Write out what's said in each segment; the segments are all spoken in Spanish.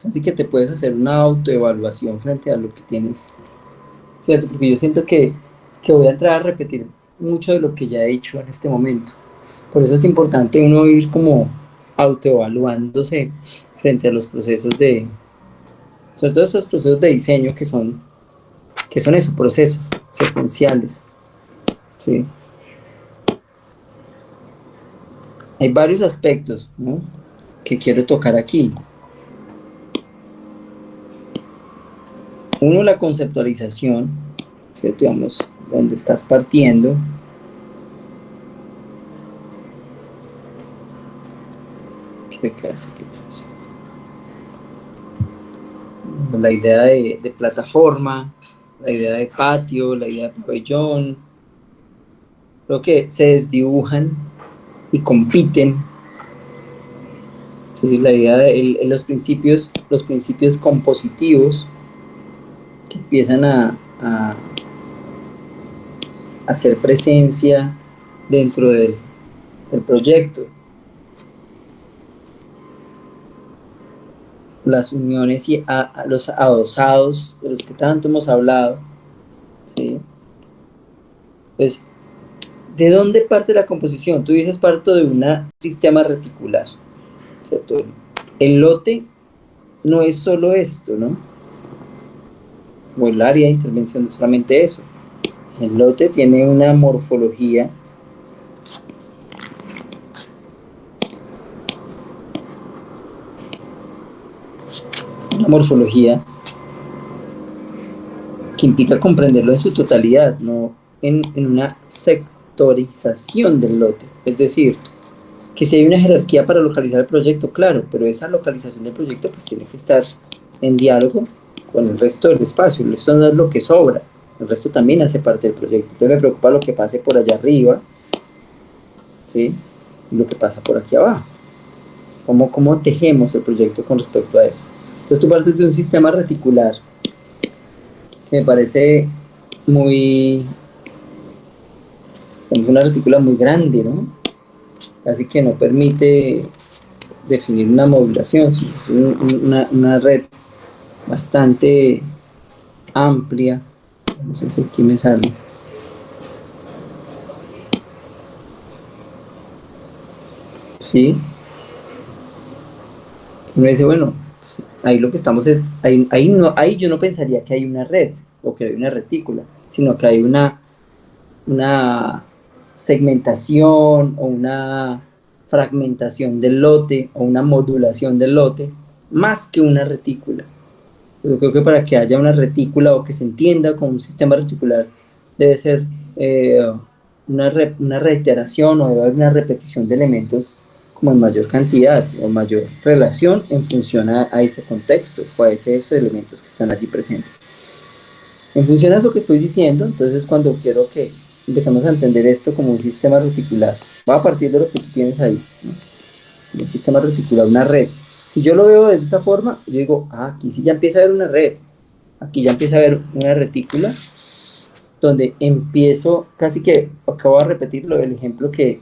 Así que te puedes hacer una autoevaluación frente a lo que tienes, ¿cierto? Porque yo siento que voy a entrar a repetir mucho de lo que ya he hecho en este momento. Por eso es importante uno ir como autoevaluándose frente a los procesos sobre todo estos procesos de diseño que son esos procesos secuenciales, ¿sí? Hay varios aspectos, ¿no?, que quiero tocar aquí. Uno, la conceptualización, ¿cierto? Digamos, donde estás partiendo. La idea de plataforma, la idea de patio, la idea de pabellón, creo que se desdibujan y compiten. Sí, la idea de los principios compositivos que empiezan a hacer presencia dentro del proyecto. Las uniones y a los adosados de los que tanto hemos hablado, ¿sí? Pues, ¿de dónde parte la composición? Tú dices parto de un sistema reticular, ¿cierto? El lote no es solo esto, ¿no? O el área de intervención no es solamente eso. El lote tiene una morfología que implica comprenderlo en su totalidad, no en una sectorización del lote. Es decir, que si hay una jerarquía para localizar el proyecto, claro, pero esa localización del proyecto pues tiene que estar en diálogo con el resto del espacio. Esto no es lo que sobra, el resto también hace parte del proyecto. Entonces me preocupa lo que pase por allá arriba, ¿sí?, y lo que pasa por aquí abajo. ¿Cómo tejemos el proyecto con respecto a eso? Entonces tú partes de un sistema reticular que me parece muy, una retícula muy grande, ¿no? Así que no permite definir una modulación, sino una red bastante amplia. No sé si aquí me sale. ¿Sí? Uno dice, bueno, ahí lo que estamos es, ahí yo no pensaría que hay una red o que hay una retícula, sino que hay una segmentación o una fragmentación del lote o una modulación del lote más que una retícula. Yo creo que para que haya una retícula o que se entienda como un sistema reticular debe ser eh, una reiteración o debe haber una repetición de elementos como en mayor cantidad o mayor relación en función a ese contexto o a esos elementos que están allí presentes. En función a eso que estoy diciendo, entonces cuando quiero que empezamos a entender esto como un sistema reticular, va a partir de lo que tú tienes ahí, ¿no? Un sistema reticular, una red. Si yo lo veo de esa forma, yo digo, aquí sí ya empieza a haber una red, aquí ya empieza a haber una retícula, donde empiezo, casi que acabo de repetirlo, el ejemplo que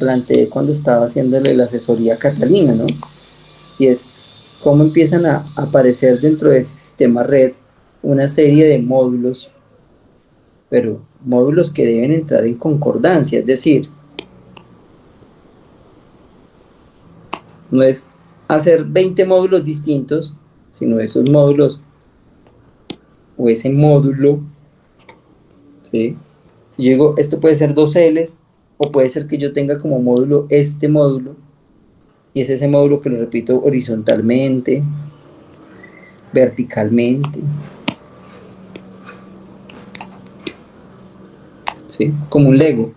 planteé cuando estaba haciéndole la asesoría a Catalina, ¿no? Y es cómo empiezan a aparecer dentro de ese sistema red una serie de módulos, pero módulos que deben entrar en concordancia, es decir, no es hacer 20 módulos distintos, sino esos módulos o ese módulo, ¿sí? Si yo digo, esto puede ser dos Ls, o puede ser que yo tenga como módulo este módulo, y es ese módulo que lo repito horizontalmente, verticalmente, ¿sí? Como un Lego,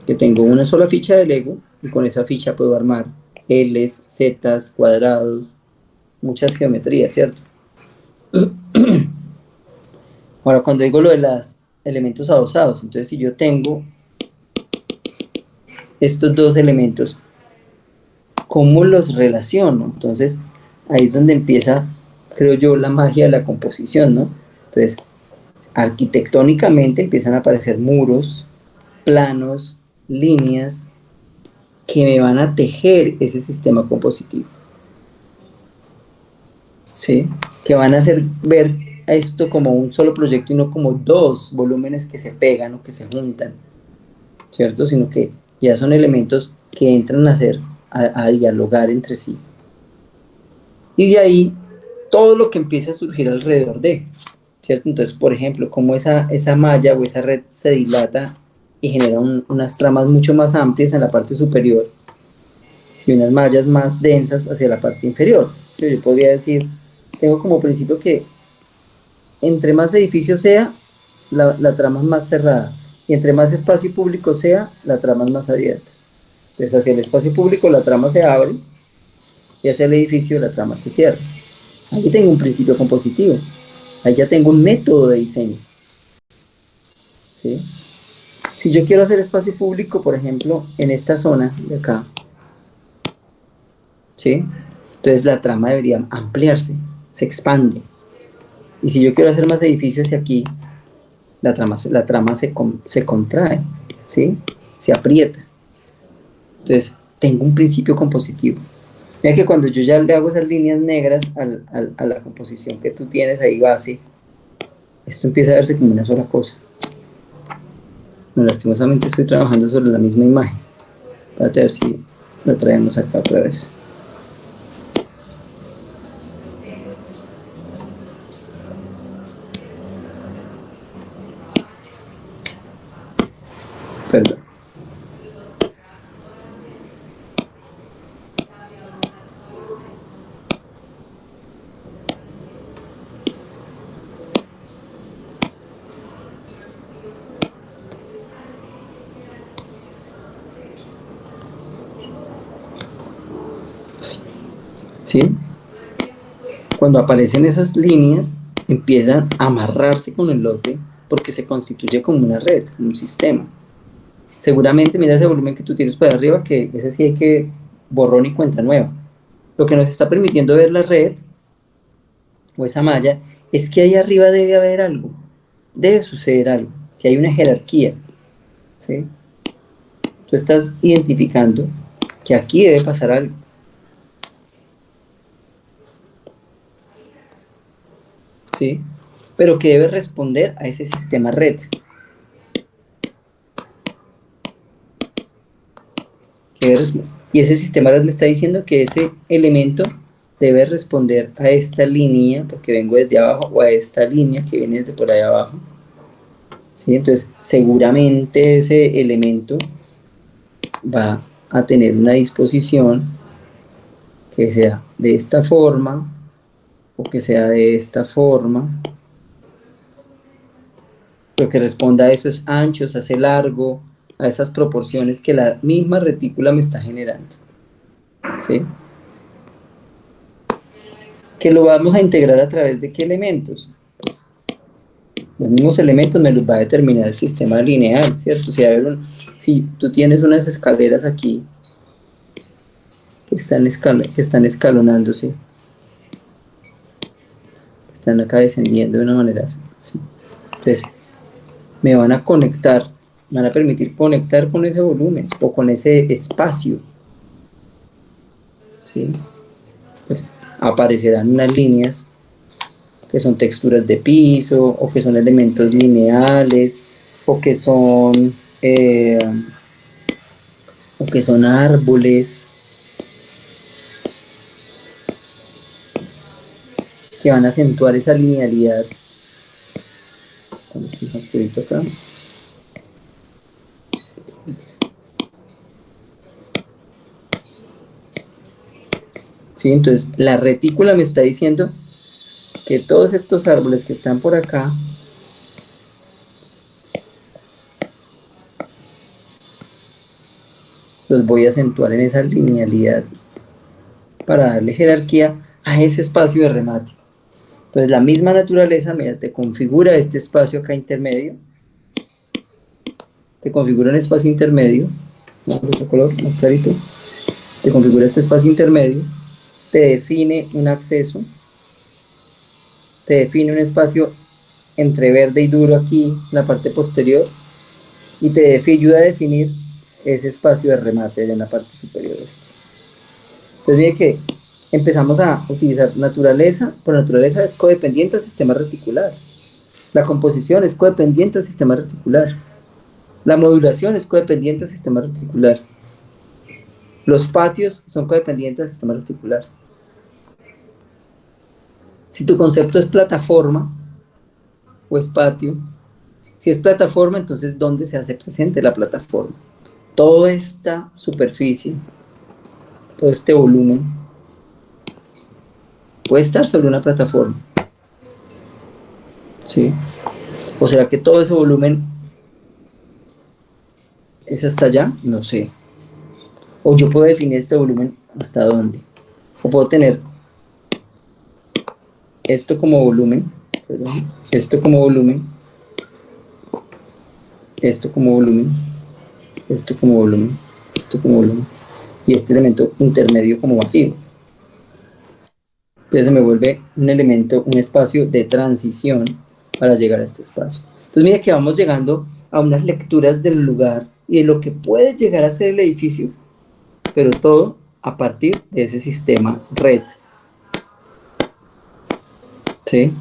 que tengo una sola ficha de Lego, y con esa ficha puedo armar Ls, Zs, cuadrados, muchas geometrías, ¿cierto? Ahora, cuando digo lo de los elementos adosados, entonces si yo tengo estos dos elementos, ¿cómo los relaciono? Entonces, ahí es donde empieza, creo yo, la magia de la composición, ¿no? Entonces, arquitectónicamente empiezan a aparecer muros, planos, líneas que me van a tejer ese sistema compositivo. ¿sí? Que van a hacer ver a esto como un solo proyecto y no como dos volúmenes que se pegan o que se juntan, ¿cierto? Sino que ya son elementos que entran a dialogar entre sí. Y de ahí todo lo que empieza a surgir alrededor de, ¿cierto? Entonces, por ejemplo, como esa malla o esa red se dilata y genera unas tramas mucho más amplias en la parte superior y unas mallas más densas hacia la parte inferior. Yo podría decir, tengo como principio que entre más edificio sea, la trama es más cerrada. Y entre más espacio público sea, la trama es más abierta. Entonces, hacia el espacio público la trama se abre y hacia el edificio la trama se cierra. Ahí tengo un principio compositivo. Ahí ya tengo un método de diseño. ¿Sí? Si yo quiero hacer espacio público, por ejemplo, en esta zona de acá, ¿sí? Entonces la trama debería ampliarse, se expande. Y si yo quiero hacer más edificios hacia aquí, la trama se contrae, ¿sí? Se aprieta. Entonces, tengo un principio compositivo. Mira que cuando yo ya le hago esas líneas negras a la composición que tú tienes ahí base, esto empieza a verse como una sola cosa. No, lastimosamente estoy trabajando sobre la misma imagen. Para ver si la traemos acá otra vez. Perdón. ¿Sí? Cuando aparecen esas líneas, empiezan a amarrarse con el lote porque se constituye como una red, como un sistema. Seguramente, mira ese volumen que tú tienes por arriba, que ese sí hay que borrón y cuenta nueva. Lo que nos está permitiendo ver la red o esa malla es que ahí arriba debe haber algo, debe suceder algo, que hay una jerarquía. ¿Sí? Tú estás identificando que aquí debe pasar algo. ¿Sí? Pero que debe responder a ese sistema red. Y ese sistema red me está diciendo que ese elemento debe responder a esta línea, porque vengo desde abajo, o a esta línea que viene desde por allá abajo. ¿Sí? Entonces, seguramente ese elemento va a tener una disposición que sea de esta forma, o que sea de esta forma. Lo que responda a eso es ancho, se hace largo, a esas proporciones que la misma retícula me está generando. ¿Sí? Que lo vamos a integrar a través de qué elementos. Pues, los mismos elementos me los va a determinar el sistema lineal, ¿cierto? Si tú tienes unas escaleras aquí que están escalonándose, que están acá descendiendo de una manera así. Entonces, me van a conectar, me van a permitir conectar con ese volumen o con ese espacio, ¿sí? Pues aparecerán unas líneas que son texturas de piso, o que son elementos lineales, o que son, eh, o que son árboles, que van a acentuar esa linealidad. Acá. ¿Sí? Entonces, la retícula me está diciendo que todos estos árboles que están por acá los voy a acentuar en esa linealidad para darle jerarquía a ese espacio de remate. Entonces la misma naturaleza, mira, te configura este espacio acá intermedio, te configura un espacio intermedio, otro color más clarito, te configura este espacio intermedio, te define un acceso, te define un espacio entre verde y duro aquí, en la parte posterior, y te ayuda a definir ese espacio de remate en la parte superior. Entonces mire que empezamos a utilizar naturaleza, por naturaleza es codependiente al sistema reticular. La composición es codependiente al sistema reticular. La modulación es codependiente al sistema reticular. Los patios son codependientes al sistema reticular. Si tu concepto es plataforma o es patio, si es plataforma, entonces ¿dónde se hace presente la plataforma? Toda esta superficie, todo este volumen, puede estar sobre una plataforma. ¿Sí? ¿O será que todo ese volumen es hasta allá? No sé. O yo puedo definir este volumen hasta dónde. O puedo tener esto como volumen, perdón, esto como volumen, esto como volumen, esto como volumen, esto como volumen, y este elemento intermedio como vacío. Entonces se me vuelve un elemento, un espacio de transición para llegar a este espacio. Entonces mira que vamos llegando a unas lecturas del lugar y de lo que puede llegar a ser el edificio, pero todo a partir de ese sistema red. ¿Sí?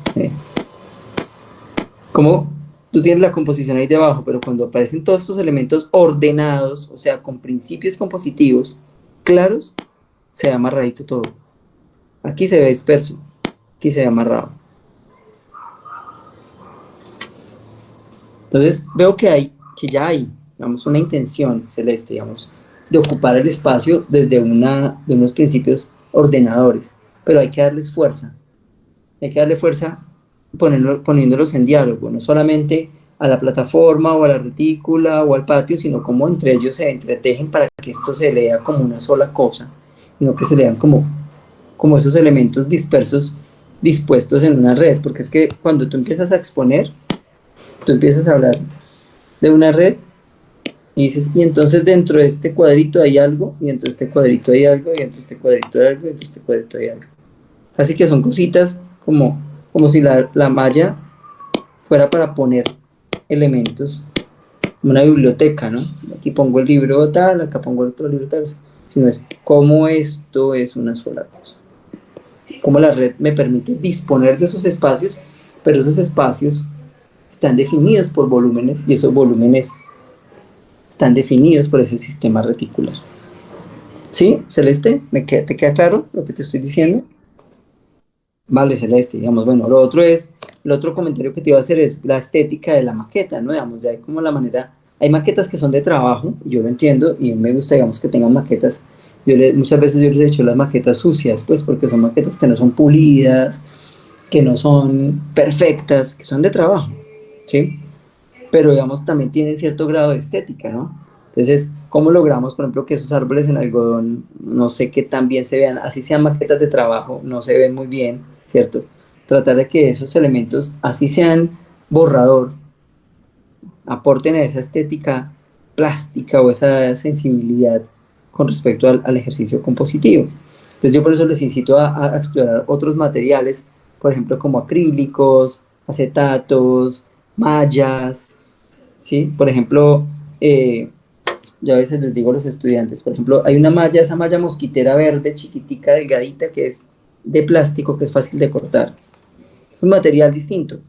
Como tú tienes la composición ahí debajo, pero cuando aparecen todos estos elementos ordenados, o sea, con principios compositivos claros, se ve amarradito todo. Aquí se ve disperso, aquí se ve amarrado. Entonces veo que ya hay, digamos, una intención celeste, digamos, de ocupar el espacio desde de unos principios ordenadores, pero hay que darles fuerza. Hay que darle fuerza poniéndolos en diálogo, no solamente a la plataforma o a la retícula o al patio, sino como entre ellos se entretejen para que esto se lea como una sola cosa, no que se lean como esos elementos dispersos dispuestos en una red, porque es que cuando tú empiezas a exponer, tú empiezas a hablar de una red y dices, y entonces dentro de este cuadrito hay algo, y dentro de este cuadrito hay algo, y dentro de este cuadrito hay algo, y dentro de este cuadrito hay algo. Así que son cositas como si la malla fuera para poner elementos, como una biblioteca, ¿no? Aquí pongo el libro tal, acá pongo el otro libro tal, sino es cómo esto es una sola cosa. Cómo la red me permite disponer de esos espacios, pero esos espacios están definidos por volúmenes y esos volúmenes están definidos por ese sistema reticular. ¿Sí, Celeste? ¿Te queda claro lo que te estoy diciendo? Vale, Celeste, digamos, bueno, el otro comentario que te iba a hacer es la estética de la maqueta, ¿no? Digamos, ya hay como la manera, hay maquetas que son de trabajo, yo lo entiendo, y me gusta, digamos, que tengan maquetas, muchas veces yo les he hecho las maquetas sucias, pues, porque son maquetas que no son pulidas, que no son perfectas, que son de trabajo, ¿sí? Pero, digamos, también tienen cierto grado de estética, ¿no? Entonces, ¿cómo logramos, por ejemplo, que esos árboles en algodón, no sé qué tan bien se vean, así sean maquetas de trabajo, no se ven muy bien, ¿cierto? Tratar de que esos elementos, así sean borrador, aporten a esa estética plástica o esa sensibilidad con respecto al ejercicio compositivo. Entonces yo por eso les incito a explorar otros materiales, por ejemplo como acrílicos, acetatos, mallas, ¿sí? Por ejemplo, yo a veces les digo a los estudiantes, por ejemplo, hay una malla, esa malla mosquitera verde, chiquitica, delgadita, que es de plástico, que es fácil de cortar. Un material distinto.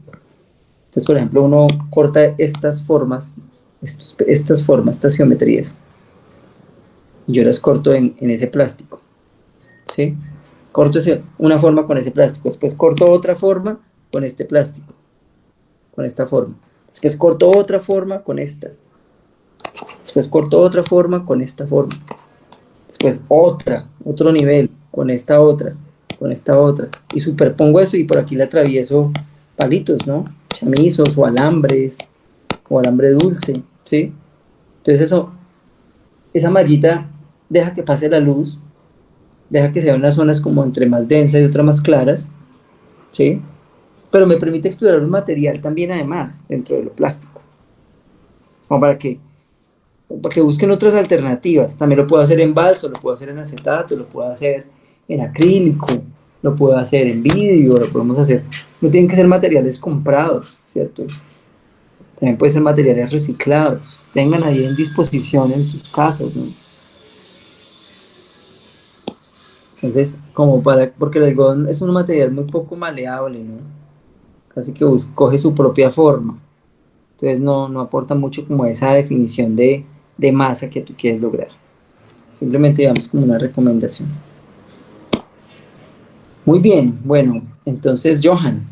Entonces, por ejemplo, uno corta estas formas, estas formas, estas geometrías. Yo las corto en ese plástico, ¿sí? Corto una forma con ese plástico, después corto otra forma con este plástico, con esta forma. Después corto otra forma con esta. Después corto otra forma con esta forma. Después otro nivel con esta otra. Y superpongo eso y por aquí le atravieso palitos, ¿no? Chamizos o alambre dulce, ¿sí? Entonces esa mallita deja que pase la luz, deja que sea unas zonas como entre más densas y otras más claras, ¿sí? Pero me permite explorar un material también además dentro de lo plástico, como para que busquen otras alternativas. También lo puedo hacer en balso, lo puedo hacer en acetato, lo puedo hacer en acrílico, lo puedo hacer en vidrio, lo podemos hacer. No tienen que ser materiales comprados, ¿cierto? También pueden ser materiales reciclados. Tengan ahí en disposición en sus casas, ¿no? Entonces, porque el algodón es un material muy poco maleable, ¿no? Casi que coge su propia forma. Entonces no aporta mucho como esa definición de masa que tú quieres lograr. Simplemente digamos como una recomendación. Muy bien, bueno, entonces Johan,